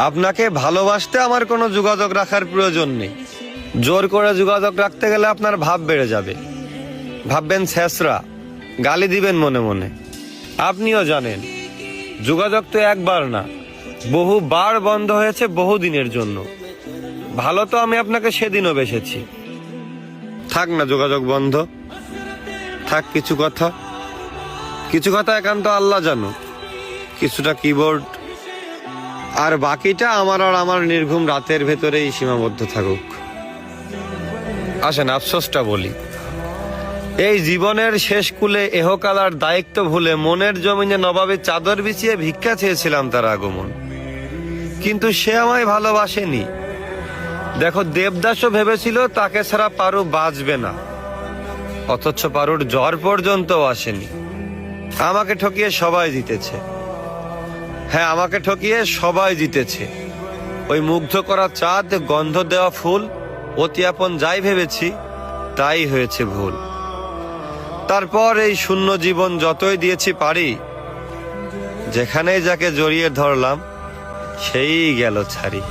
আপনাকে ভালোবাসতে আমার কোনো যোগাযোগ রাখার প্রয়োজন নেই। জোর করে যোগাযোগ রাখতে গেলে আপনার ভাব বেড়ে যাবে, ভাববেন ছেঁচড়া, গালি দিবেন মনে মনে। আপনিও জানেন যোগাযোগ তো একবার না, বহুবার বন্ধ হয়েছে বহুদিনের জন্য। ভালো তো আমি আপনাকে সেদিনও বেসেছি। থাক না যোগাযোগ বন্ধ, থাক কিছু কথা একান্ত আল্লাহ জানো, কিছুটা কিবোর্ড, আর বাকিটা আমার আর আমার নির্ঘুম রাতের ভেতরেই সীমাবদ্ধ থাকুক। আসেন আফসোসটা বলি, এই জীবনের শেষ কুলে এহকালার দায়িত্ব ভুলে মনের জমিনে নবাবে চাদর বিছিয়ে ভিক্ষা চেয়েছিলাম তার আগমন, কিন্তু সে আমায় ভালোবাসেনি। দেখো দেবদাসও ভেবেছিল তাকে ছাড়া পারু বাঁচবে না, অথচ পারুর জ্বর পর্যন্ত আসেনি। আমাকে ঠকিয়ে সবাই জিতেছে। হ্যাঁ, আমাকে ঠকিয়ে সবাই জিতেছে। ওই মুগ্ধ করা চাঁদ, গন্ধ দেওয়া ফুল, অতি আপন যাই ভেবেছি তাই হয়েছে ভুল। তারপর এই শূন্য জীবন যতই দিয়েছি পারি, যেখানেই যাকে জড়িয়ে ধরলাম সেই গেল ছাড়ি।